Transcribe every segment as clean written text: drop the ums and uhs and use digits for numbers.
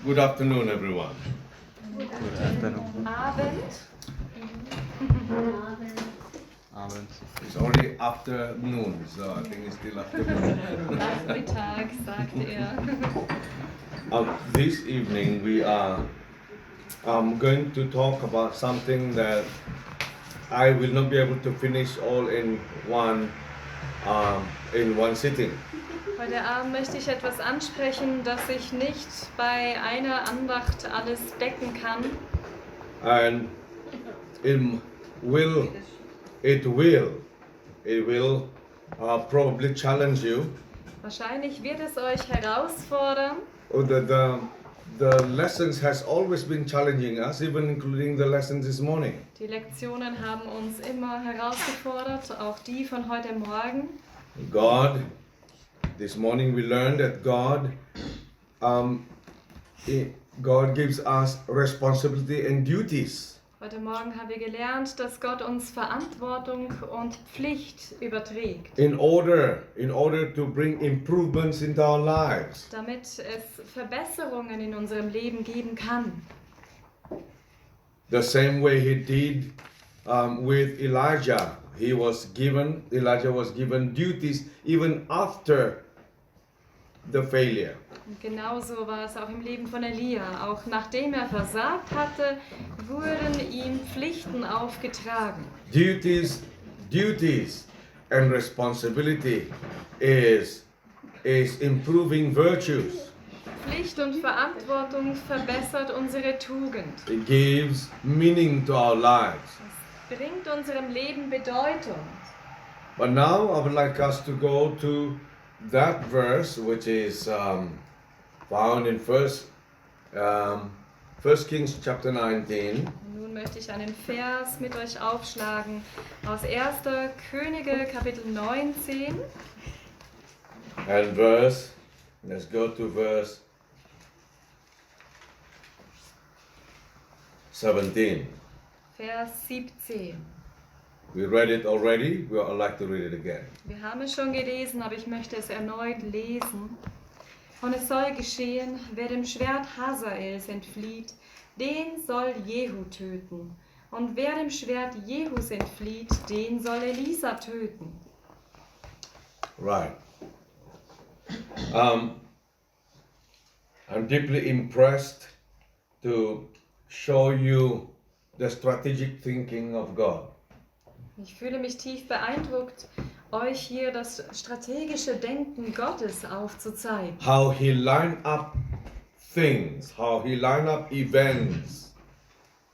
Good afternoon, everyone. Good afternoon. Abend. Abend. It's already afternoon, so I think it's still afternoon. Nachmittag, sagt er. This evening we are going to talk about something that I will not be able to finish all in one sitting. Heute Abend möchte ich etwas ansprechen, das ich nicht bei einer Andacht alles decken kann. And it will probably challenge you. Wahrscheinlich wird es euch herausfordern. The lessons has always been challenging us, even including the lessons this morning. Die Lektionen haben uns immer herausgefordert, auch die von heute Morgen. This morning we learned that God gives us responsibility and duties. Heute Morgen haben wir gelernt, dass Gott uns Verantwortung und Pflicht überträgt. In order to bring improvements into our lives. Damit es Verbesserungen in unserem Leben geben kann. The same way he did with Elijah. Elijah was given duties even after the failure. Und genauso war es auch im Leben von Elia. Auch nachdem er versagt hatte, wurden ihm Pflichten aufgetragen. Duties and responsibility is improving virtues. Pflicht und Verantwortung verbessert unsere Tugend. It gives meaning to our lives. Es bringt unserem Leben Bedeutung. But now I would like us to go to that verse which is found in First Kings chapter 19. Nun möchte ich einen Vers mit euch aufschlagen aus 1. Könige Kapitel 19. And let's go to verse 17. Vers 17. We read it already, we would like to read it again. Wir haben es schon gelesen, aber ich möchte es erneut lesen. Und es soll geschehen, wer dem Schwert Hazaels entflieht, den soll Jehu töten. Und wer dem Schwert Jehus entflieht, den soll Elisa töten. Right. I'm deeply impressed to show you the strategic thinking of God. Ich fühle mich tief beeindruckt, euch hier das strategische Denken Gottes aufzuzeigen. How he lined up things, how he lined up events.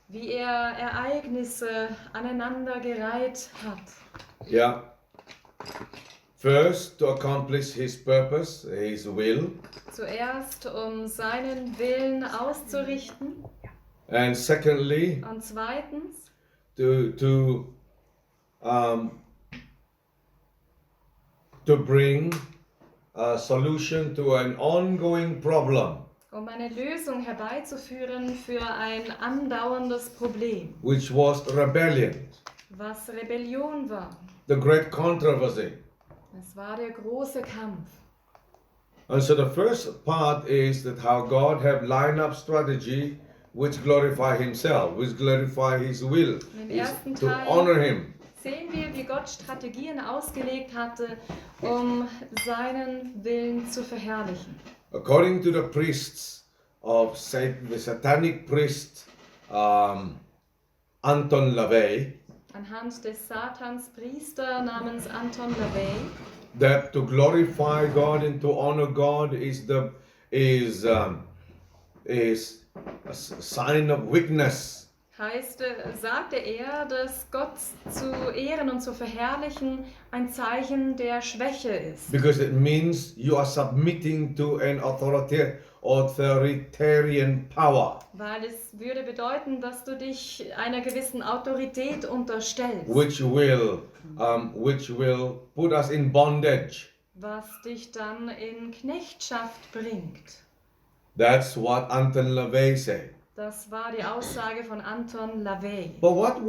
Wie er Ereignisse aneinandergereiht hat. Yeah. First, to accomplish his purpose, his will. Zuerst, um seinen Willen auszurichten. And secondly, Und zweitens, to bring a solution to an ongoing problem, um eine Lösung herbeizuführen für ein andauerndes Problem, which was rebellion, was Rebellion war. the great controversy. Es war der große Kampf. And so the first part is that how God have lined up strategy which glorify himself, which glorify his will, Im is ersten to Teil honor him. Sehen wir, wie Gott Strategien ausgelegt hatte, um seinen Willen zu verherrlichen. According to the priests of Satan, the satanic priest Anton LaVey, Anhand des Satans Priester namens Anton LaVey, that to glorify God and to honor God is a sign of weakness. sagte er, dass Gott zu ehren und zu verherrlichen ein Zeichen der Schwäche ist. Because it means you are submitting to an authoritarian power, Weil es würde bedeuten, dass du dich einer gewissen Autorität unterstellst, which will put us in bondage. was dich dann in Knechtschaft bringt. That's what Anton LaVey said. Das war die Aussage von Anton LaVey. But what's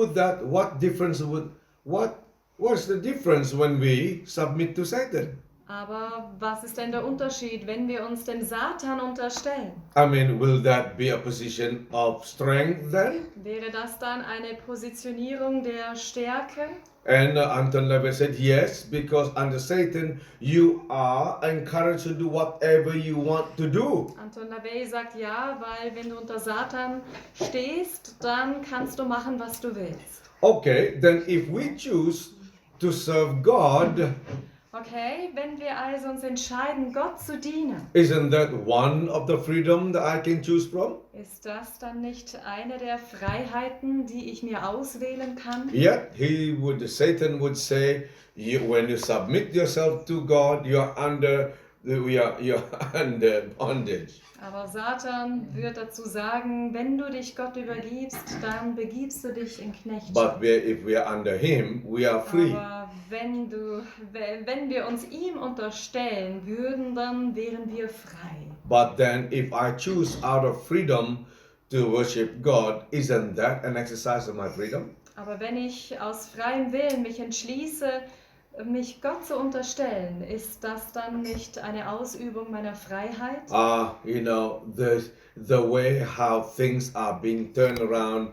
the difference when we submit to Satan? Aber was ist denn der Unterschied, wenn wir uns dem Satan unterstellen? I mean, will that be a position of strength then? Wäre das dann eine Positionierung der Stärke? And Anton LaVey said, yes, because under Satan, you are encouraged to do whatever you want to do. Anton LaVey sagt ja, weil wenn du unter Satan stehst, dann kannst du machen, was du willst. Okay, then if we choose to serve God, Okay, wenn wir also uns entscheiden, Gott zu dienen, isn't that one of the freedom that I can choose from? ist das dann nicht eine der Freiheiten, die ich mir auswählen kann? Yet Satan would say, when you submit yourself to God, you're under bondage. Aber Satan wird dazu sagen, wenn du dich Gott übergibst, dann begibst du dich in Knechtschaft. But if we are under Him, we are free. Aber wenn wir uns ihm unterstellen würden, dann wären wir frei. But then, if I choose out of freedom to worship God, isn't that an exercise of my freedom? Aber wenn ich aus freiem Willen mich entschließe, mich Gott zu unterstellen, ist das dann nicht eine Ausübung meiner Freiheit? The way how things are being turned around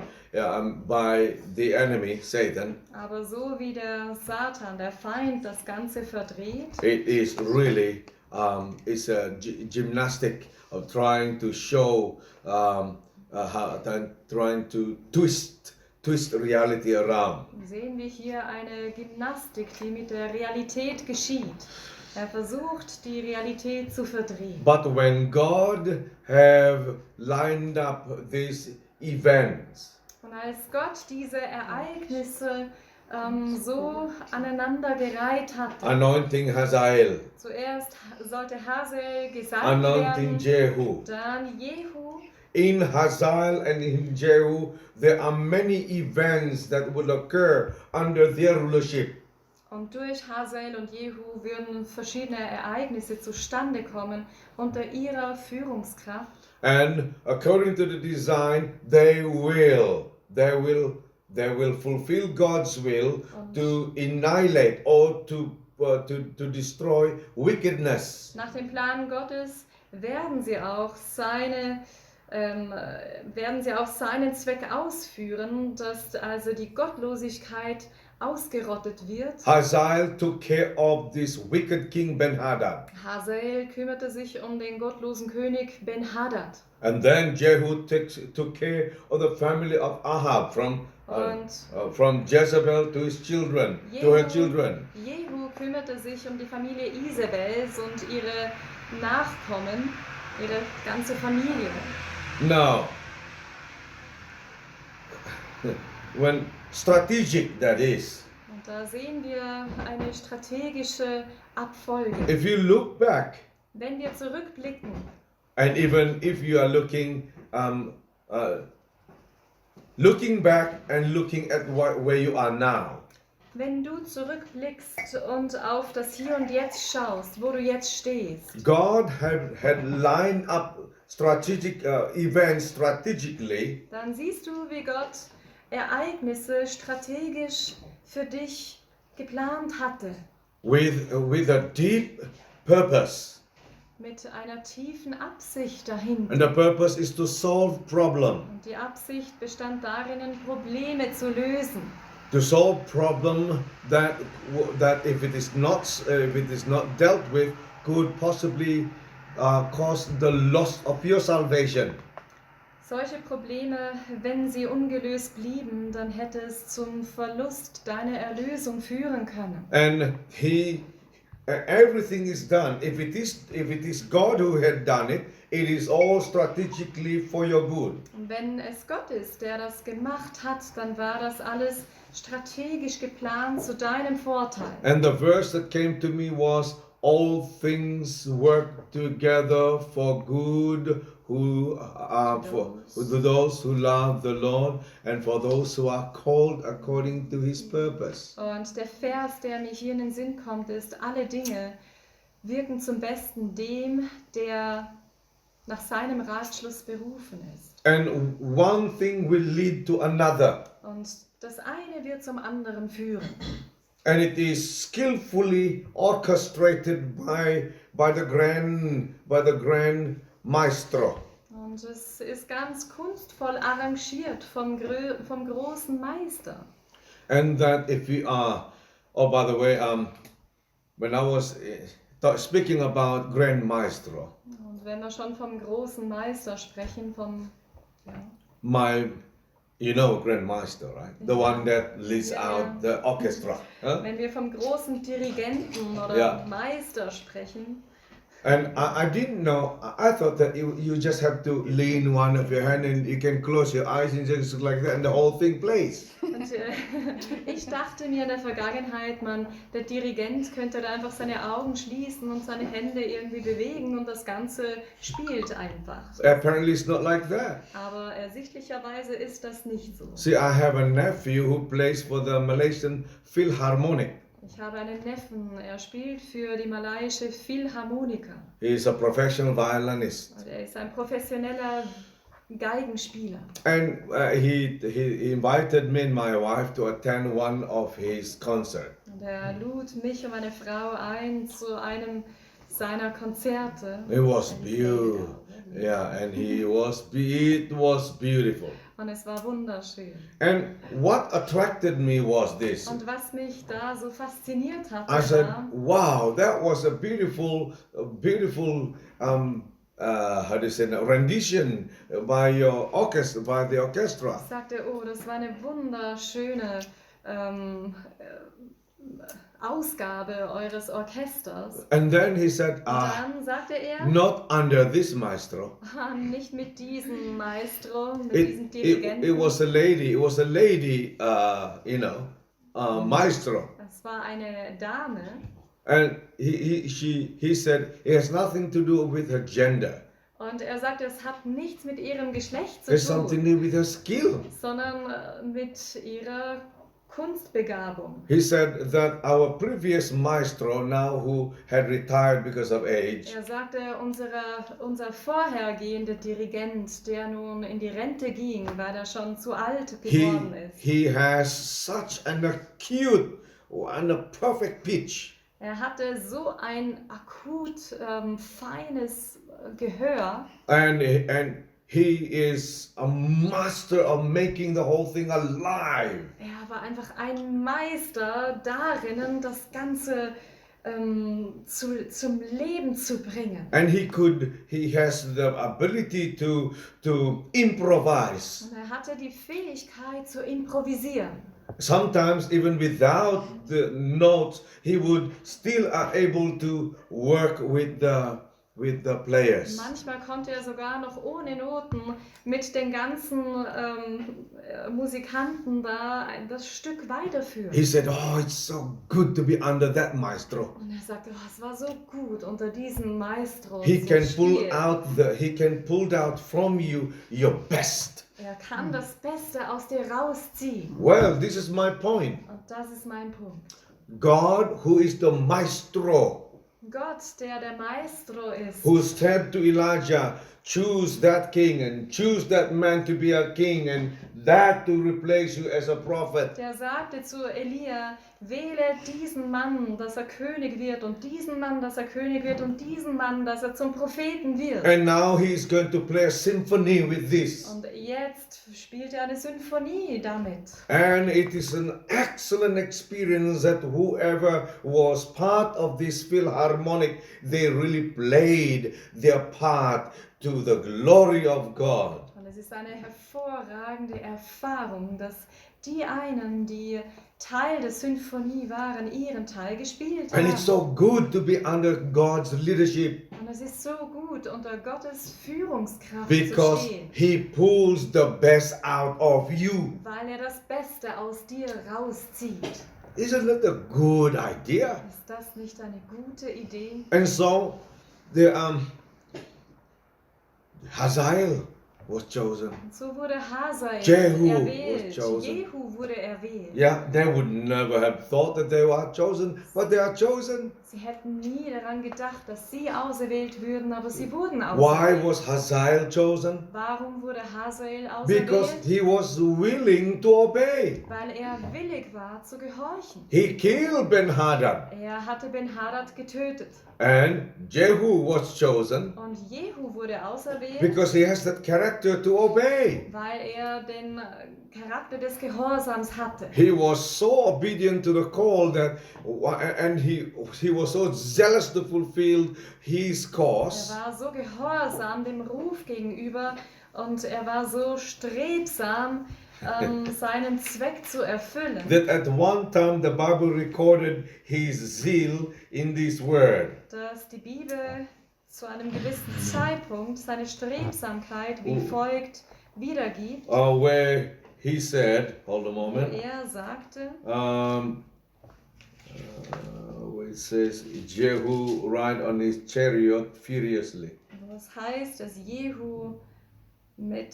by the enemy, Satan, Aber so wie der Satan, der Feind, das Ganze verdreht, it is really it's a gymnastic of trying to show trying to twist reality around. sehen wir hier eine Gymnastik, die mit der Realität geschieht. Er versucht, die Realität zu verdrehen. But when God have lined up these events, Und als Gott diese Ereignisse so aneinandergereiht hat, anointing Hazael, zuerst sollte Hazael gesalbt anointing werden, Jehu. dann Jehu. In Hazael and in Jehu, there are many events that would occur under their rulership. Und durch Hazael und Jehu würden verschiedene Ereignisse zustande kommen unter ihrer Führungskraft. And according to the design, they will fulfill God's will to annihilate or to destroy wickedness. Nach dem Plan Gottes werden sie auch seinen Zweck ausführen, dass also die Gottlosigkeit ausgerottet wird. Hazael took care of this wicked king Ben-Hadad. Hazael kümmerte sich um den gottlosen König Ben-Hadad. And then Jehu took care of the family of Ahab from Jezebel to his children, to her children. Jehu kümmerte sich um die Familie Isabels und ihre Nachkommen, ihre ganze Familie. Now, when strategic that is, Und da sehen wir eine strategische Abfolge. if you look back, Wenn wir zurückblicken, and even if you are looking back and looking at where you are now, wenn du zurückblickst und auf das Hier und Jetzt schaust, wo du jetzt stehst, God had lined up strategic events strategically, dann siehst du, wie Gott Ereignisse strategisch für dich geplant hatte. with a deep purpose. Mit einer tiefen Absicht dahinter. And the purpose is to solve problem. Und die Absicht bestand darin, Probleme zu lösen. To solve problem that if it is not dealt with could possibly cause the loss of your salvation. Solche Probleme, wenn sie ungelöst blieben, dann hätte es zum Verlust deiner Erlösung führen können. And everything is done. If it is God who had done it, it is all strategically for your good. Und wenn es Gott ist, der das gemacht hat, dann war das alles strategisch geplant zu deinem Vorteil. And the verse that came to me was, all things work together for good for those who love the Lord and for those who are called according to his purpose. Und der Vers, der mir hier in den Sinn kommt, ist, alle Dinge wirken zum Besten dem, der nach seinem Ratschluss berufen ist. And one thing will lead to another. Und das eine wird zum anderen führen. And it is skillfully orchestrated by the grand maestro. Und es ist ganz kunstvoll arrangiert vom großen Meister. And that if we are, oh, by the way, when I was speaking about grand maestro, Und wenn wir schon vom großen Meister sprechen, ja, you know grand master, right? The one that leads Yeah. out the orchestra. Huh? wenn wir vom großen Dirigenten oder Ja. Meister sprechen, And I didn't know, I thought that you just have to lean one of your hand and you can close your eyes and just like that and the whole thing plays. und ich dachte mir in der Vergangenheit, der Dirigent könnte da einfach seine Augen schließen und seine Hände irgendwie bewegen und das Ganze spielt einfach. Apparently it's not like that. Aber ersichtlicherweise ist das nicht so. See, I have a nephew who plays for the Malaysian Philharmonic. Ich habe einen Neffen, er spielt für die malaiische Philharmoniker. He is a professional violinist. Und er ist ein professioneller Geigenspieler. And he invited me and my wife to attend one of his concerts. Und er lud mich und meine Frau ein zu einem seiner Konzerte. It was beautiful. Yeah, and it was beautiful. Und es war wunderschön. And what attracted me was this. Und was mich da so fasziniert hat, I said, war, wow, that was a beautiful how do you say, rendition by the orchestra. ich sagte, oh, das war eine wunderschöne Ausgabe eures Orchesters. And then he said, Und dann sagte er, not under this maestro. nicht mit diesem Maestro, mit diesem It Dirigenten. was a lady, maestro. Es war eine Dame. And he said, it has nothing to do with her gender. Und er sagte, es hat nichts mit ihrem Geschlecht zu It's something tun, to do with her skill. sondern mit ihrer Kunstbegabung. He said that our previous maestro, now who had retired because of age, Er sagte, unser vorhergehender Dirigent, der nun in die Rente ging, weil er schon zu alt geworden ist. he has such an acute and a perfect pitch. Er hatte so ein akut feines Gehör. And he is a master of making the whole thing alive. Er war einfach ein Meister darin, das Ganze zum Leben zu bringen. And he has the ability to improvise. Und er hatte die Fähigkeit zu improvisieren. Sometimes even without the notes, he would still are able to work with the players. Manchmal konnte er sogar noch ohne Noten mit den ganzen Musikanten da das Stück weiterführen. He said, "Oh, it's so good to be under that maestro. Und er sagte, oh, es war so gut unter diesem Maestro He zu can spielen. pull out from you your best." Er kann das Beste aus dir rausziehen. Well, this is my point. Und das ist mein Punkt. God, who is the maestro, Gott, der Maestro ist, who said to Elijah, choose that king and choose that man to be a king and that to replace you as a prophet. der sagte zu Elia, wähle diesen Mann, dass er König wird und diesen Mann, dass er König wird und diesen Mann, dass er zum Propheten wird. And now he's going to play a symphony with this. Und jetzt spielt er eine Symphonie damit. And it is an excellent experience that whoever was part of this Philharmonic, they really played their part to the glory of God. Und es ist eine hervorragende Erfahrung, dass die einen, die Teil der Symphonie waren, ihren Teil gespielt And haben. it's so good to be under God's leadership Und es ist so gut, unter Gottes Führungskraft because zu stehen, He pulls the best out of you. weil er das Beste aus dir rauszieht. Isn't that a good idea? Ist das nicht eine gute Idee? And so the Hazael was chosen. Und so wurde Hazael Jehu erwählt. was chosen. Jehu wurde erwählt. Yeah, they would never have thought that they were chosen, but they are chosen. Sie hätten nie daran gedacht, dass sie auserwählt würden, aber sie wurden Why auserwählt. was Hazael chosen? Warum wurde Hazael Because auserwählt? he was willing to obey. Weil er willig war zu gehorchen. He killed Ben-Hadad. Er hatte Ben-Hadad getötet. And Jehu was chosen Und Jehu wurde auserwählt, because he has that character to obey. weil er den Charakter des Gehorsams hatte. He was so obedient to the call that, and he was so zealous to fulfill his Er cause war so gehorsam dem Ruf gegenüber und er war so strebsam, seinen Zweck zu erfüllen, that at one time the Bible recorded his zeal in this word. dass die Bibel zu einem gewissen Zeitpunkt seine Strebsamkeit wie folgt wiedergibt, Where he said, hold a wo moment, er sagte, where it says, Jehu ride on his chariot furiously. wo es heißt, dass Jehu mit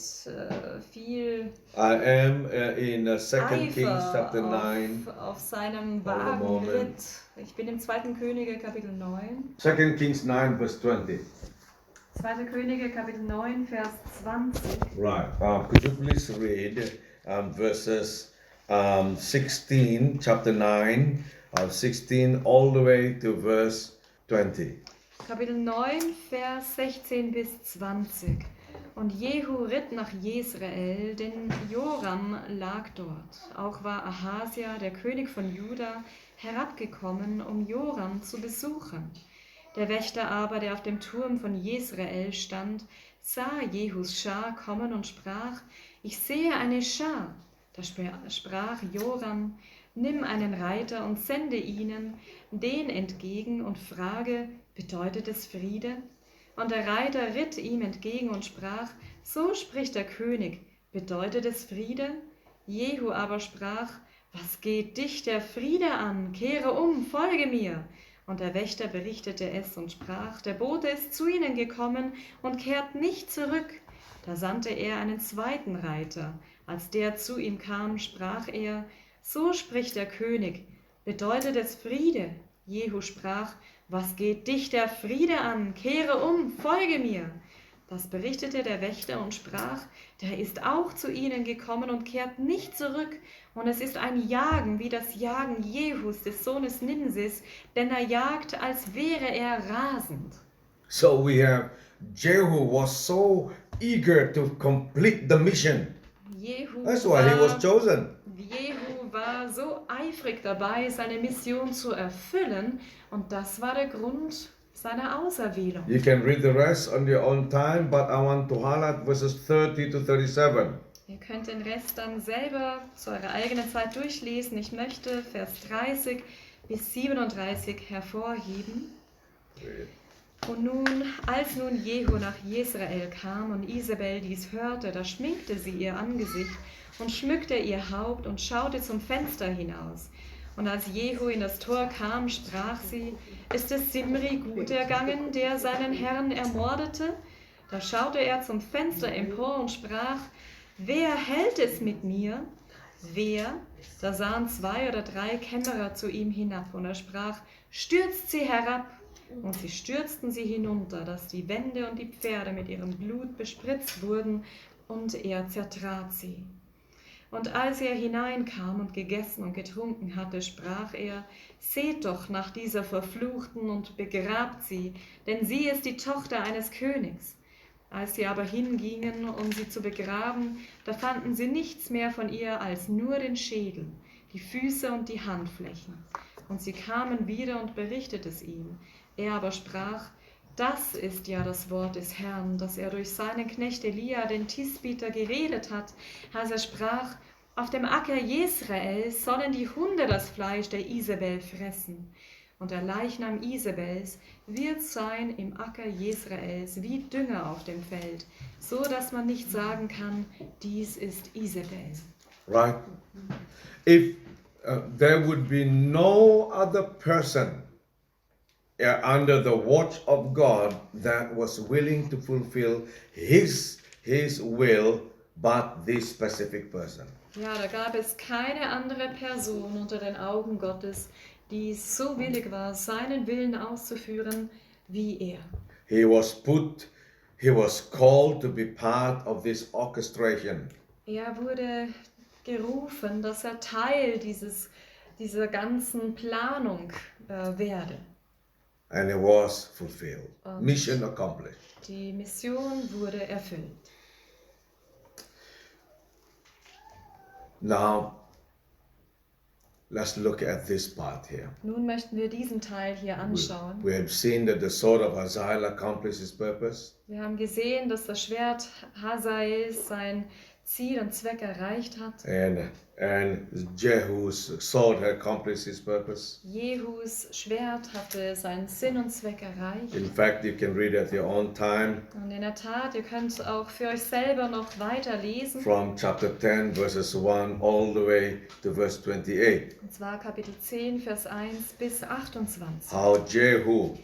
viel I am in 2 Kings chapter Eifer 9. auf seinem Hold a Wagen moment. ritt. Ich bin im 2. Könige Kapitel 9. 2 Kings 9 verse 20. 2. Könige Kapitel 9, Vers 20. Right. Could you please read verses 16, chapter 9, 16 all the way to verse 20. Kapitel 9, Vers 16 bis 20. Und Jehu ritt nach Jesrael, denn Joram lag dort. Auch war Ahasia, der König von Juda, herabgekommen, um Joram zu besuchen. Der Wächter aber, der auf dem Turm von Jesrael stand, sah Jehus Schar kommen und sprach: Ich sehe eine Schar. Da sprach Joram: Nimm einen Reiter und sende ihnen den entgegen und frage: Bedeutet es Friede? Und der Reiter ritt ihm entgegen und sprach: So spricht der König, bedeutet es Friede? Jehu aber sprach: Was geht dich der Friede an? Kehre um, folge mir. Und der Wächter berichtete es und sprach: Der Bote ist zu ihnen gekommen und kehrt nicht zurück. Da sandte er einen zweiten Reiter. Als der zu ihm kam, sprach er: So spricht der König, bedeutet es Friede? Jehu sprach: Was geht dich der Friede an? Kehre um, folge mir. Das berichtete der Wächter und sprach: Der ist auch zu ihnen gekommen und kehrt nicht zurück. Und es ist ein Jagen wie das Jagen Jehus, des Sohnes Nimsis, denn er jagt, als wäre er rasend. So we have Jehu was so eager to complete the mission. Jehu That's why he was chosen. war so eifrig dabei, seine Mission zu erfüllen, und das war der Grund seiner Auserwählung. You can read the rest on your own time, but I want to highlight verses 30 to 37. Ihr könnt den Rest dann selber zu eurer eigenen Zeit durchlesen. Ich möchte Vers 30 bis 37 hervorheben. Und nun, als nun Jehu nach Jesrael kam und Isabel dies hörte, da schminkte sie ihr Angesicht und schmückte ihr Haupt und schaute zum Fenster hinaus. Und als Jehu in das Tor kam, sprach sie: Ist es Simri gut ergangen, der seinen Herrn ermordete? Da schaute er zum Fenster empor und sprach: Wer hält es mit mir? Wer? Da sahen 2 oder 3 Kämmerer zu ihm hinab, und er sprach: Stürzt sie herab! Und sie stürzten sie hinunter, dass die Wände und die Pferde mit ihrem Blut bespritzt wurden, und er zertrat sie. Und als er hineinkam und gegessen und getrunken hatte, sprach er: Seht doch nach dieser Verfluchten und begrabt sie, denn sie ist die Tochter eines Königs. Als sie aber hingingen, um sie zu begraben, da fanden sie nichts mehr von ihr als nur den Schädel, die Füße und die Handflächen. Und sie kamen wieder und berichteten es ihm. Er aber sprach: Das ist ja das Wort des Herrn, das er durch seinen Knecht Elia, den Tisbiter, geredet hat, als er sprach: Auf dem Acker Jesrael sollen die Hunde das Fleisch der Isabel fressen. Und der Leichnam Isabels wird sein im Acker Jesraels wie Dünger auf dem Feld, so dass man nicht sagen kann, dies ist Isabel. Right? If there would be no other person under the watch of God that was willing to fulfill his will but this specific person. Ja, da gab es keine andere Person unter den Augen Gottes, die so willig war, seinen Willen auszuführen wie er. He was called to be part of this orchestration. Er wurde gerufen, dass er Teil dieser ganzen Planung werde. And it was fulfilled. Und Mission accomplished. die Mission wurde erfüllt. Now, let's look at this part here. Nun möchten wir diesen Teil hier anschauen. We have seen that the sword of Hazael accomplished its purpose. Wir haben gesehen, dass das Schwert Hazael sein Ziel und Zweck erreicht hat. And Jehu's sword had accomplished its purpose. Jehus Schwert hatte seinen Sinn und Zweck erreicht. In fact, you can read at your own time Und in der Tat, ihr könnt auch für euch selber noch weiter lesen. from chapter 10, verses 1 all the way to verse 28. Und zwar Kapitel 10, Vers 1 bis 28. How Jehu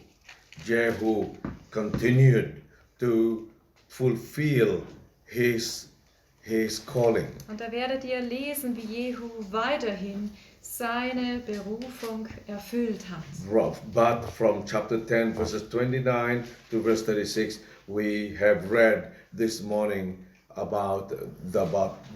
continued to fulfill his calling. Und da werdet ihr lesen, wie Jehu weiterhin seine Berufung erfüllt hat. But from chapter 10, verses 29 to verse 36, we have read this morning about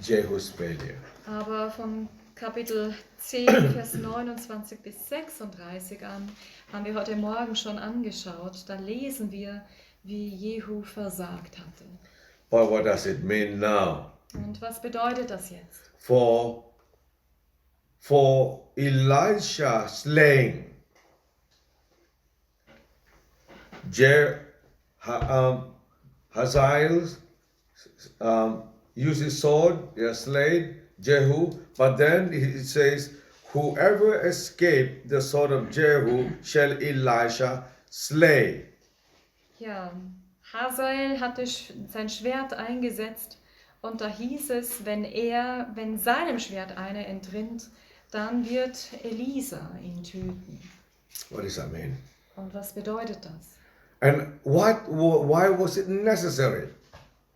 Jehu's failure. Aber von Kapitel 10, Vers 29 bis 36 an haben wir heute Morgen schon angeschaut. Da lesen wir, wie Jehu versagt hatte. But what does it mean now? Und was bedeutet das jetzt? For Elisha slaying Hazael used his sword, he slayed Jehu, but then it says, whoever escaped the sword of Jehu shall Elisha slay. Ja, Hazael hatte sein Schwert eingesetzt und da hieß es, wenn seinem Schwert einer entrinnt, dann wird Elisa ihn töten. What does that mean? Und was bedeutet das? And why was it necessary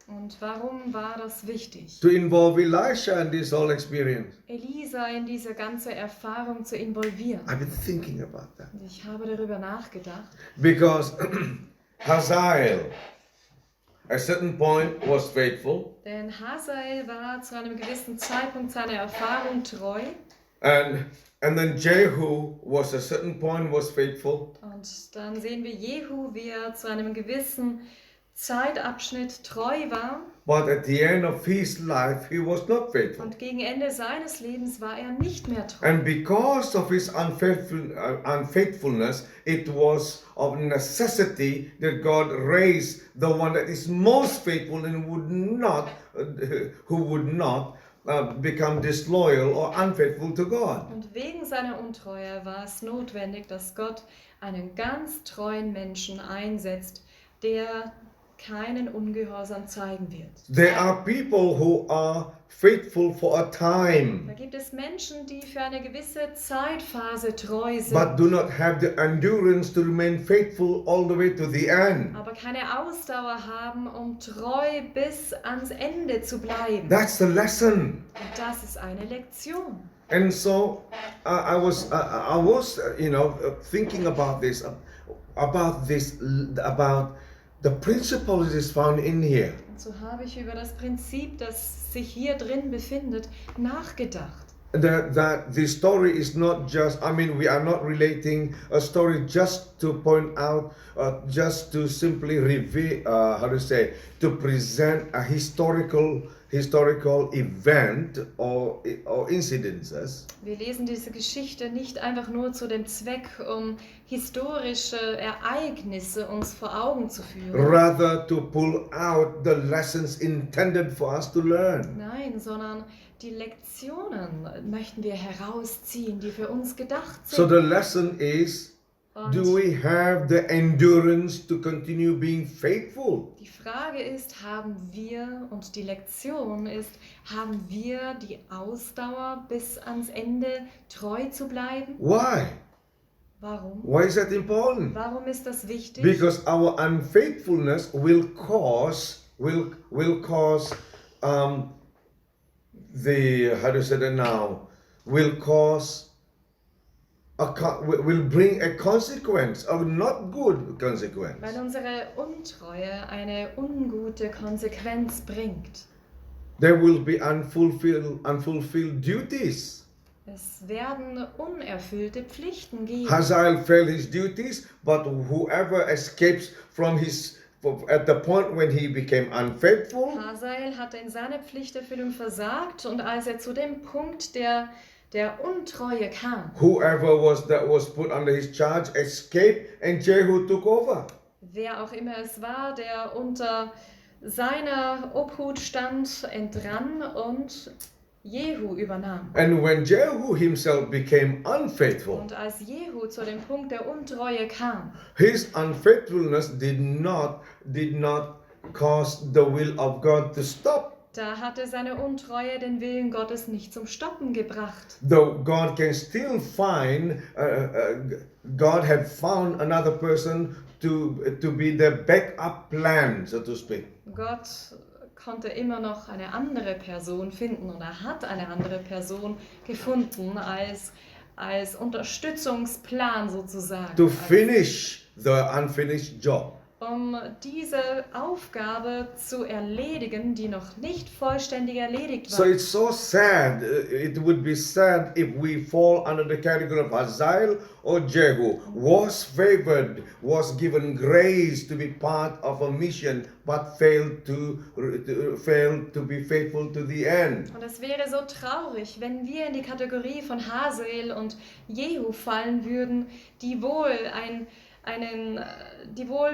Und warum war das wichtig, to involve Elisha in this whole experience? Elisa in diese ganze Erfahrung zu involvieren? I've been thinking about that. Und ich habe darüber nachgedacht, Because Hazael, at a certain point, was faithful, denn Hazael war zu einem gewissen Zeitpunkt seiner Erfahrung treu and then Jehu was at a certain point was faithful, und dann sehen wir Jehu, wie er zu einem gewissen Zeitabschnitt treu war but at the end of his life he was not faithful. und gegen Ende seines Lebens war er nicht mehr treu. And because of his unfaithfulness, it was of necessity that God raised the one that is most faithful and who would not become disloyal or unfaithful to God. Und wegen seiner Untreue war es notwendig, dass Gott einen ganz treuen Menschen einsetzt, der keinen Ungehorsam zeigen wird. There are people who are faithful for a Da time, gibt es Menschen, die für eine gewisse Zeitphase treu sind, but do not have the endurance to remain faithful all the way to the end. aber keine Ausdauer haben, um treu bis ans Ende zu bleiben. That's the lesson. Und das ist eine Lektion. And so I was thinking about the principle that is found in here. Und so habe ich über das Prinzip, das sich hier drin befindet, nachgedacht. That the story is not just, we are not relating a story just to point out, just to simply reveal, to present a historical event or incidences. Wir lesen diese Geschichte nicht einfach nur zu dem Zweck, um historische Ereignisse uns vor Augen zu führen. Rather to pull out the lessons intended for us to learn. Nein, sondern die Lektionen möchten wir herausziehen, die für uns gedacht So sind. the lesson is, Und do we have the endurance to continue being faithful? die Frage ist, und die Lektion ist, haben wir die Ausdauer bis ans Ende treu zu bleiben? Why? Warum? Why is that important? Warum ist das wichtig? Because our unfaithfulness will cause will cause will bring a consequence, a not good consequence. Weil unsere Untreue eine ungute Konsequenz bringt. There will be unfulfilled duties. Es werden unerfüllte Pflichten geben. Hazael failed his duties, but whoever escapes from at the point when he became unfaithful, Hazael hatte in seiner Pflichterfüllung versagt und als er zu dem Punkt der Untreue kam, whoever that was put under his charge escaped and Jehu took over. wer auch immer es war, der unter seiner Obhut stand, entrann und Jehu übernahm. And when Jehu himself became unfaithful, Und als Jehu zu dem Punkt der Untreue kam, his unfaithfulness did not cause the will of God to stop. da hatte seine Untreue den Willen Gottes nicht zum Stoppen gebracht. Though God can still find, God had found another person to be the backup plan, so to speak. Gott konnte immer noch eine andere Person finden und er hat eine andere Person gefunden als Unterstützungsplan sozusagen. To finish the unfinished job. Um diese Aufgabe zu erledigen, die noch nicht vollständig erledigt So war. it's so sad. It would be sad if we fall under the category of Hazael or Jehu, was favored, was given grace to be part of a mission, but failed to be faithful to the end. Und es wäre so traurig, wenn wir in die Kategorie von Hazael und Jehu fallen würden, die wohl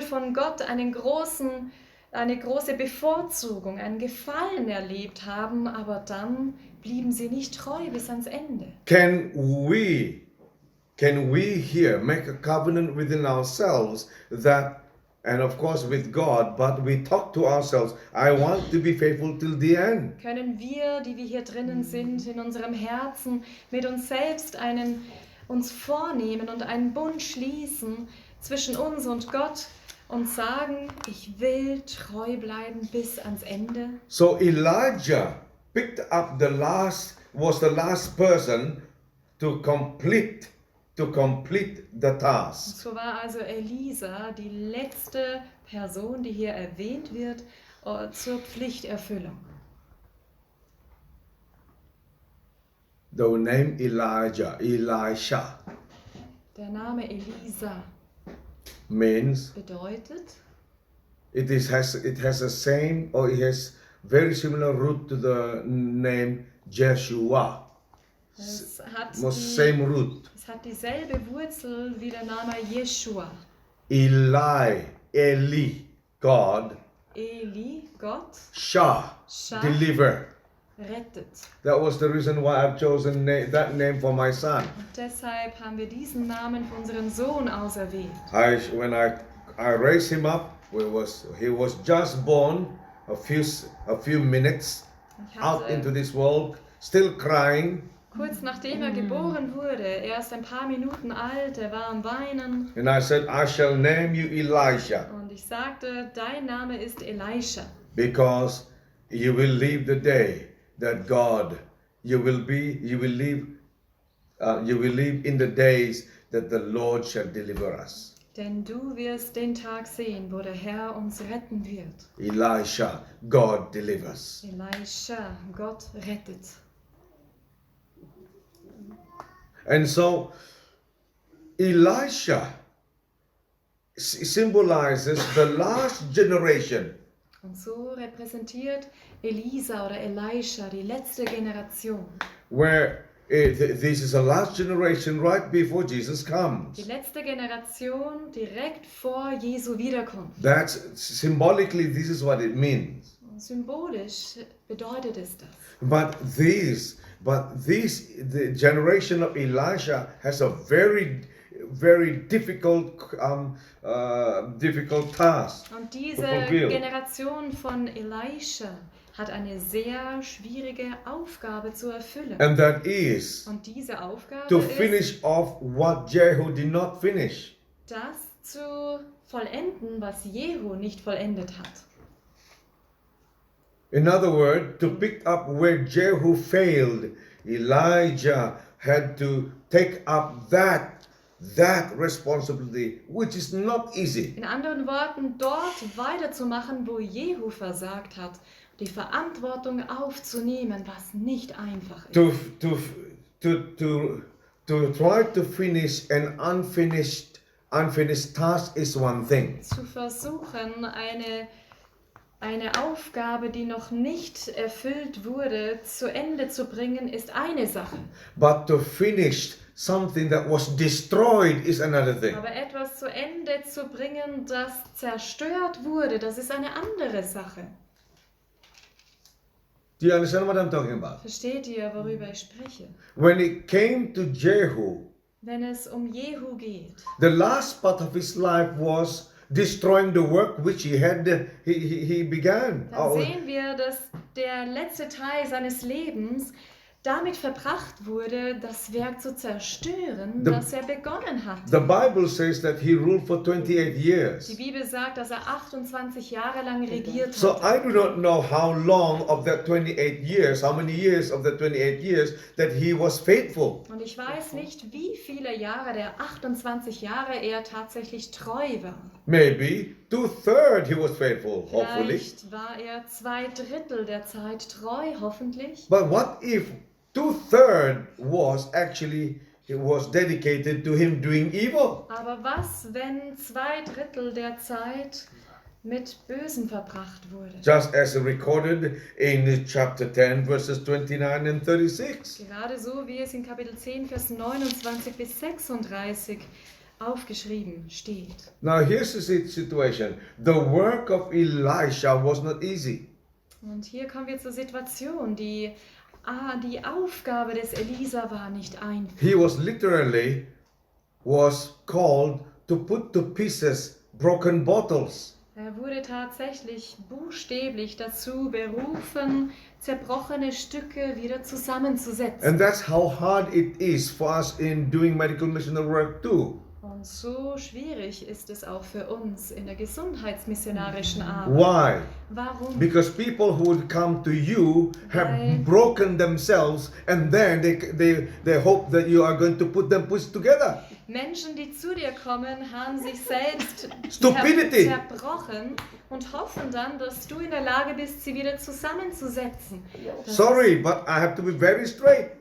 von Gott eine große Bevorzugung, einen Gefallen erlebt haben, aber dann blieben sie nicht treu bis ans Ende. Can we here make a covenant within ourselves that, and of course with God, but we talk to ourselves, I want to be faithful till the end. Können wir, die wir hier drinnen sind, in unserem Herzen mit uns selbst uns vornehmen und einen Bund schließen zwischen uns und Gott und sagen, ich will treu bleiben bis ans Ende? So Elijah was the last person to complete the task. So war also Elisa die letzte Person, die hier erwähnt wird, zur Pflichterfüllung. The name Elisha Der Name Elisa means bedeutet, it has the same, or it has very similar root to the name Joshua. es hat Same root. dieselbe Wurzel wie der Name Jeschua. Eli, God. Eli, Gott, Shah, Shah, deliver. rettet. That was the reason why I've chosen that name for my son. Und deshalb haben wir diesen Namen für unseren Sohn auserwählt. When I raised him up, he was just born, a few minutes Ich out hatte, into this world, still crying. kurz nachdem er geboren wurde, erst ein paar Minuten alt, er war am Weinen. And I said, I shall name you Elisha, Und ich sagte, dein Name ist Elisha. because you will live the day that God, you will live in the days that the Lord shall deliver us. Denn du wirst den Tag sehen, wo der Herr uns retten wird. Elisha, God delivers. Elisha, Gott rettet. And so Elisha symbolizes the last generation. Und so repräsentiert Elisa oder Elisha die letzte Generation. Where this is a last generation right before Jesus Die comes. letzte Generation direkt vor Jesu Wiederkunft. That's symbolically, this is what it means. Und symbolisch bedeutet es das. But the generation of Elisha has a very difficult task Und to diese fulfill. Generation von Elisha hat eine sehr schwierige Aufgabe zu erfüllen. And that is Und diese Aufgabe to ist, finish off what Jehu did not finish. das zu vollenden, was Jehu nicht vollendet hat. In other words, to pick up where Jehu failed, Elijah had to take up that responsibility, which is not easy. In anderen Worten, dort weiterzumachen, wo Jehu versagt hat, die Verantwortung aufzunehmen, was nicht einfach ist. To try to finish an unfinished task is one thing. Zu versuchen, eine Aufgabe, die noch nicht erfüllt wurde, zu Ende zu bringen, ist eine Sache. But to finish something that was destroyed is another thing. Aber etwas zu Ende zu bringen, das zerstört wurde, das ist eine andere Sache. Do you understand what I'm talking about? Versteht ihr, worüber ich spreche? When it came to Jehu, Wenn es um Jehu geht, the last part of his life was destroying the work which he began. dann sehen wir, dass der letzte Teil seines Lebens damit verbracht wurde, das Werk zu zerstören, das er begonnen hat. The Bible says that he ruled for 28 Die years. Bibel sagt, dass er 28 Jahre lang regiert So hat. I do not know how long of that 28 years, how many years of that 28 years that he was faithful. Und ich weiß nicht, wie viele Jahre der 28 Jahre er tatsächlich treu war. Maybe 2/3 he was faithful, hopefully. Vielleicht war er 2/3 der Zeit treu, hoffentlich. But what if 2/3 was actually it was dedicated to him doing evil? Aber was, wenn 2/3 der Zeit mit Bösen verbracht wurde? Just as recorded in chapter 10 verses 29 and 36. Gerade so, wie es in Kapitel 10, Vers 29 bis 36 aufgeschrieben steht. Now here's the situation. The work of Elisha was not easy. Und hier kommen wir zur Situation, die Aufgabe des Elisa war nicht einfach. He was literally called to put to pieces broken bottles. Er wurde tatsächlich buchstäblich dazu berufen, zerbrochene Stücke wieder zusammenzusetzen. And that's how hard it is for us in doing medical missionary work too. Und so schwierig ist es auch für uns in der gesundheitsmissionarischen Arbeit. Why? Warum? Because people who would come to you have Weil- broken themselves and then they hope that you are going to put them together. Menschen, die zu dir kommen, haben sich selbst Stupidity. zerbrochen und hoffen dann, dass du in der Lage bist, sie wieder zusammenzusetzen. Sorry, but I have to be very straight.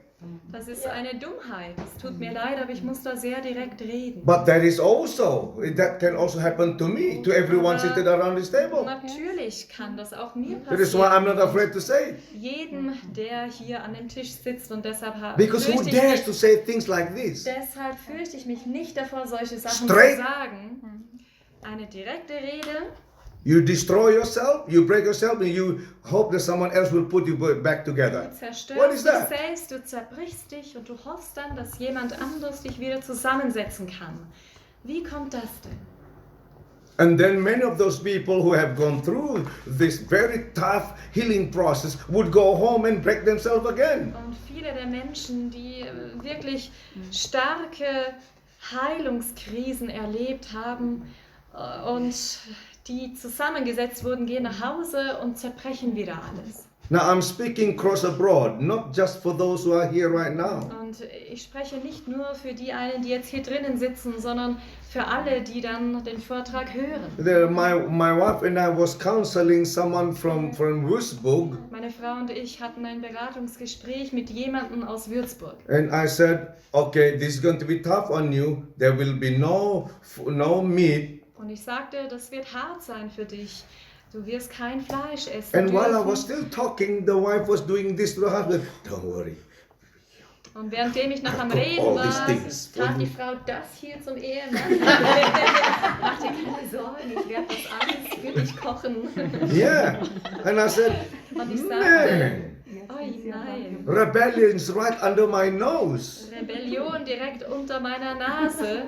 Das ist eine Dummheit. Es tut mir leid, aber ich muss da sehr direkt reden. But that can also happen to me, to everyone seated around this table. Natürlich kann das auch mir That is why I'm not passieren. afraid to say it. Jedem, der hier an dem Tisch sitzt, und deshalb Because who fürchte dares ich to mich, say things like this? deshalb fürchte ich mich nicht davor, solche Sachen Straight. zu sagen. Eine direkte Rede. You destroy yourself, you break yourself, and you hope that someone else will put you back together. Du What zerstörst is dich that? selbst, du zerbrichst dich und du hoffst dann, dass jemand anderes dich wieder zusammensetzen kann. Wie kommt das denn? And then many of those people who have gone through this very tough healing process would go home and break themselves again. Und viele der Menschen, die wirklich starke Heilungskrisen erlebt haben und die zusammengesetzt wurden, gehen nach Hause und zerbrechen wieder alles. Now I'm speaking cross abroad, not just for those who are here right now. Und ich spreche nicht nur für die einen, die jetzt hier drinnen sitzen, sondern für alle, die dann den Vortrag hören. My wife and I was counseling someone from Würzburg, Meine Frau und ich hatten ein Beratungsgespräch mit jemandem aus Würzburg. and I said, okay, this is going to be tough on you. There will be no meat. Und ich sagte, das wird hart sein für dich. Du wirst kein Fleisch essen And while I dürfen. was still talking, the wife was doing this to the husband. Don't worry. Und währenddem ich noch am Cook Reden all war, these things for tat you. die Frau das hier zum Ehemann. Mach dir keine Sorgen, ich werde das alles für dich kochen. Yeah. And I said, Und ich sagte, man, oi nein, rebellion's right under my nose. Rebellion direkt unter meiner Nase.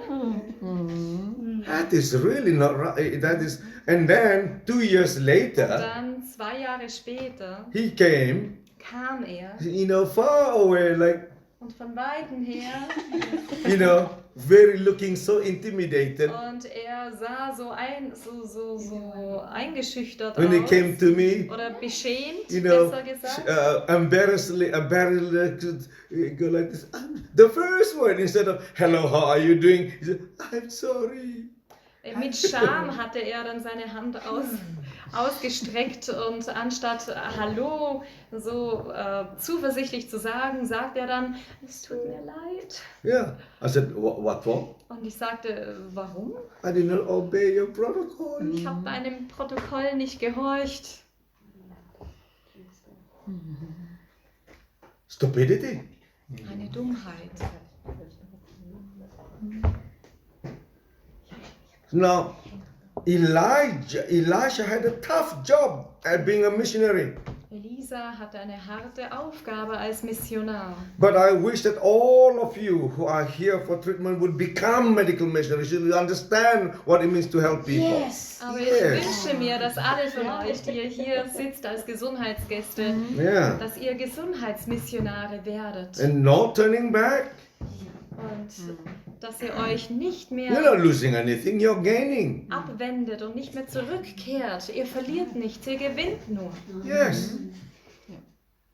That is really not right. That is. And then 2 years later, Dann 2 Jahre später he came, kam er, far away, like Und von Weitem her. you know, very looking so intimidated. Und er sah so eingeschüchtert When he aus. came to me, Oder beschämt, you know, besser gesagt. embarrassed, go like this. The first word, instead of hello, how are you doing? He said, I'm sorry. Mit Scham hatte er dann seine Hand ausgestreckt und anstatt Hallo so zuversichtlich zu sagen, sagt er dann, es tut mir leid. Yeah. I said, what for? Und ich sagte, warum? I did not obey your protocol. Ich habe deinem Protokoll nicht gehorcht. Stupidity. Eine Dummheit. Now, Elisha had a tough job at being a missionary. Elisa hatte eine harte Aufgabe als Missionar. But I wish that all of you who are here for treatment would become medical missionaries. You understand what it means to help people. Yes. Aber ich Yes. wünsche mir, dass alle von euch, die ihr hier sitzt als Gesundheitsgäste, Yeah. dass ihr Gesundheitsmissionare werdet. And no turning back. Und dass ihr euch nicht You're mehr not losing anything, you're gaining. abwendet und nicht mehr zurückkehrt. Ihr verliert nichts, ihr gewinnt nur. Yes.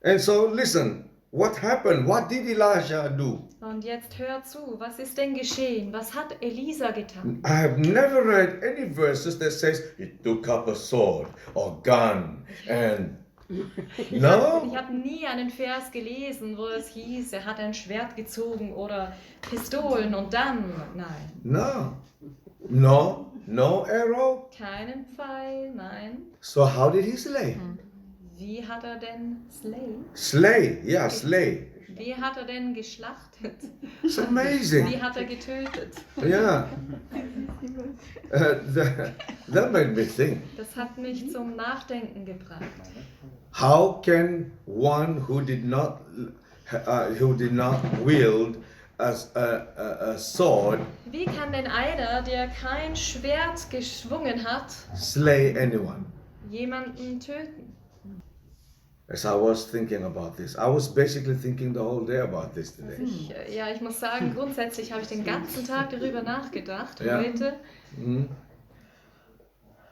And so listen, what happened? What did Elisha do? Und jetzt hört zu, was ist denn geschehen? Was hat Elisa getan? I have never read any verses that says he took up a sword or gun and no. Ich habe nie einen Vers gelesen, wo es hieß, er hat ein Schwert gezogen oder Pistolen und dann, nein. No arrow. Keinen Pfeil, nein. So how did he slay? Wie hat er denn Slay, Wie hat er denn geschlachtet? It's amazing. Wie hat er getötet? Yeah. That made me think. Das hat mich zum Nachdenken gebracht. How can one who did not wield a sword Wie kann denn einer, der kein Schwert geschwungen hat, slay anyone? jemanden töten? As I was thinking about this, I was basically thinking the whole day about this today. Ich muss sagen, grundsätzlich habe ich den ganzen Tag darüber nachgedacht Ja. heute.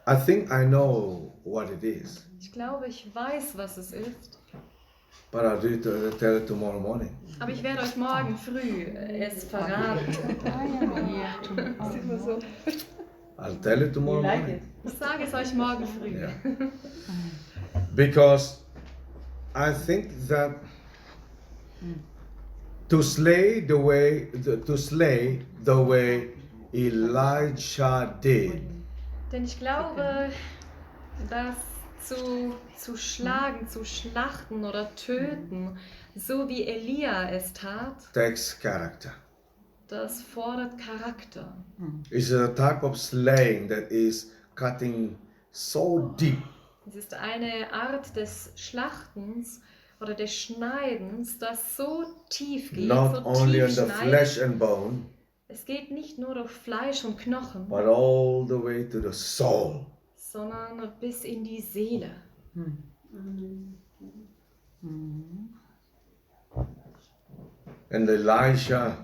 I think I know what it is, Ich glaube, ich weiß, was es ist. but I'll tell it tomorrow morning. Aber ich werde euch morgen früh es verraten. I'll tell it tomorrow morning. Ich sage es euch morgen früh. Yeah. Because I think that to slay the way Elijah did Denn ich glaube, dass zu schlagen, zu schlachten oder töten, so wie Elia es tat, takes character. das fordert Charakter. It's a type of slaying that is cutting so deep. Es ist eine Art des Schlachtens oder des Schneidens, das so tief geht, Not so only on tief the schneidet. flesh and bone, Es geht nicht nur durch Fleisch und Knochen, but all the way to the soul. sondern bis in die Seele. And Elisha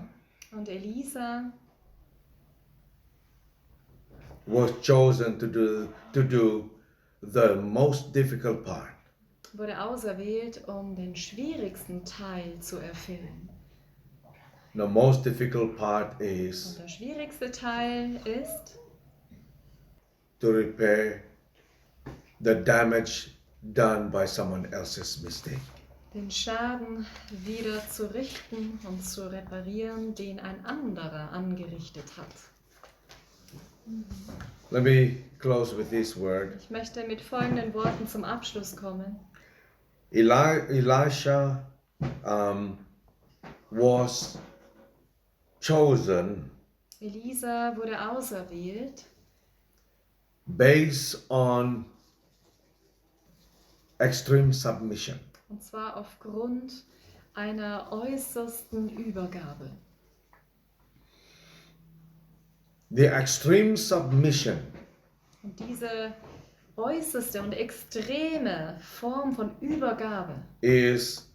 Und Elisa was chosen to do the most difficult part. wurde auserwählt, um den schwierigsten Teil zu erfüllen. The most difficult part is Und der schwierigste Teil ist, to repair the damage done by someone else's mistake. den Schaden wieder zu richten und zu reparieren, den ein anderer angerichtet hat. Let me close with this word. Ich möchte mit folgenden Worten zum Abschluss kommen. Elisha was chosen Elisa wurde auserwählt based on extreme submission. und zwar aufgrund einer äußersten Übergabe. The extreme submission Und diese äußerste und extreme Form von Übergabe is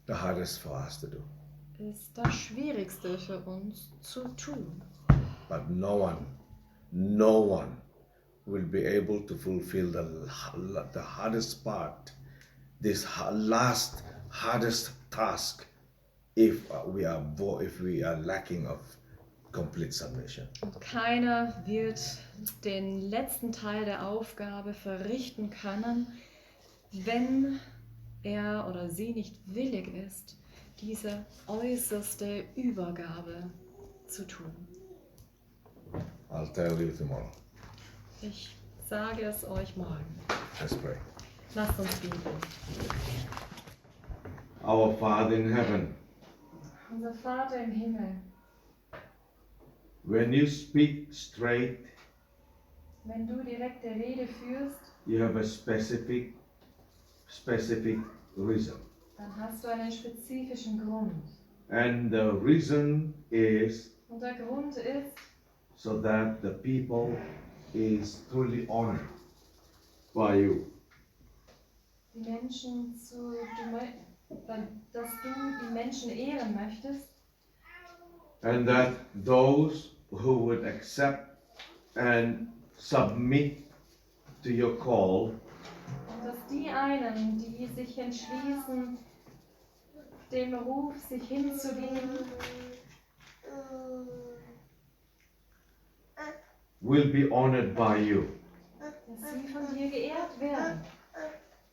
the hardest for us to do. ist das Schwierigste für uns zu tun. But no one will be able to fulfill the hardest part, this last hardest task, if we are lacking of complete submission. Und keiner wird den letzten Teil der Aufgabe verrichten können, wenn er oder sie nicht willig ist, diese äußerste Übergabe zu tun. I'll tell you tomorrow. Ich sage es euch morgen. Let's pray. Lasst uns beten. Our Father in heaven, Unser Vater im Himmel, when you speak straight, wenn du direkte Rede führst, you have a specific reason. dann hast du einen spezifischen Grund. And the reason is Und der Grund ist, so that the people is truly honored by you. die Menschen dass du die Menschen ehren möchtest And that those who would accept and submit to your call und dass die einen, die sich entschließen, dem Ruf sich hinzugeben, will be honored by you. dass sie von dir geehrt werden.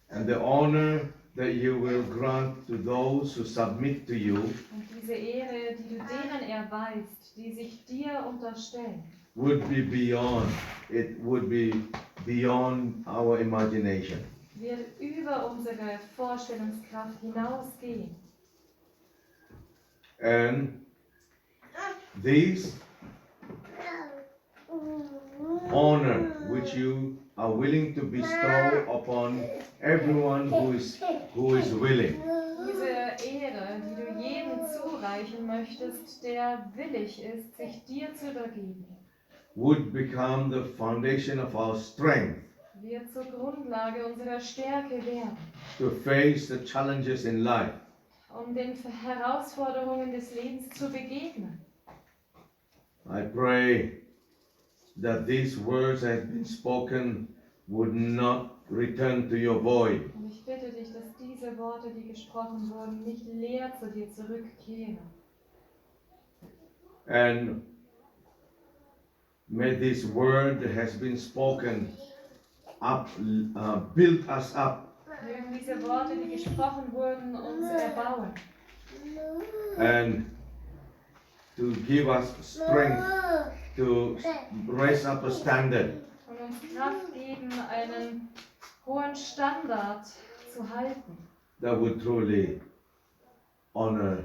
And the honor that you will grant to those who submit to you Und diese Ehre, die du denen erweist, die sich dir unterstellen, would be beyond our imagination. wird über unsere Vorstellungskraft hinausgehen. And this honor which you are willing to bestow upon everyone who is willing Diese Ehre, die du jedem zureichen möchtest, der willig ist, sich dir zu übergeben, would become the foundation of our strength wird zur Grundlage unserer Stärke werden, to face the challenges in life. um den Herausforderungen des Lebens zu begegnen. I pray that these words that have been spoken would not return to your void, Und ich bitte dich, dass diese Worte, die gesprochen wurden, nicht leer zu dir zurückkehren. and may this word that has been spoken build us up Mögen diese Worte, die gesprochen wurden, uns erbauen and to give us strength to raise up a standard und uns Kraft geben, einen hohen Standard zu halten, that would truly honor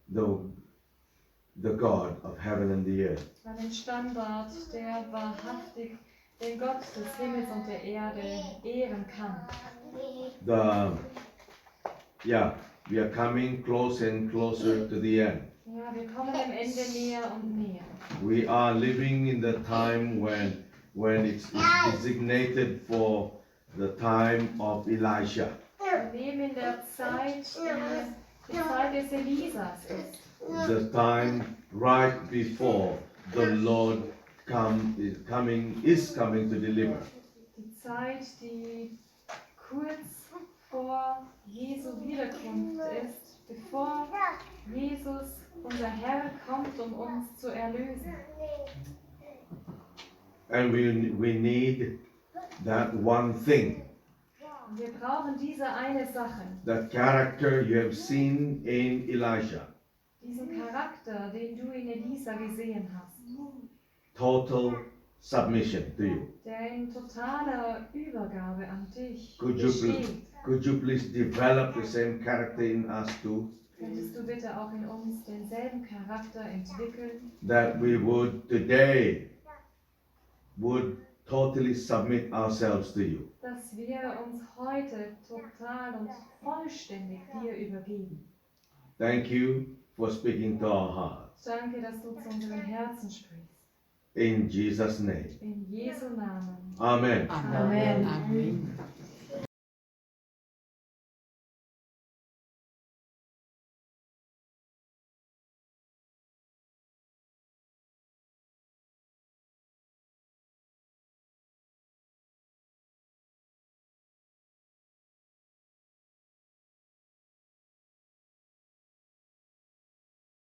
the God of heaven and the earth. einen Standard, der wahrhaftig den Gott des Himmels und der Erde ehren kann. We are coming close and closer to the end. Ja, wir kommen dem Ende näher und näher. We are living in the time when it's designated for the time of Elisha. Wir leben in der Zeit, die Zeit des Elisas ist. The time right before the Lord is coming to deliver. Die Zeit, die kurz vor Jesu Wiederkunft ist, bevor Jesus, unser Herr, kommt, um uns zu erlösen. And we need that one thing, Und wir brauchen diese eine Sache, that character you have seen in Elisha. diesen Charakter, den du in Elisa gesehen hast, Total submission to you. der in totaler Übergabe an dich Could you besteht. please develop the same character in us too? Könntest du bitte auch in uns denselben Charakter entwickeln, That we would today totally submit ourselves to you. dass wir uns heute total und vollständig dir übergeben. Thank you for speaking to our hearts. Danke, dass du zu unserem Herzen sprichst. In Jesus' name. In Jesu Namen. Amen. Amen. Amen.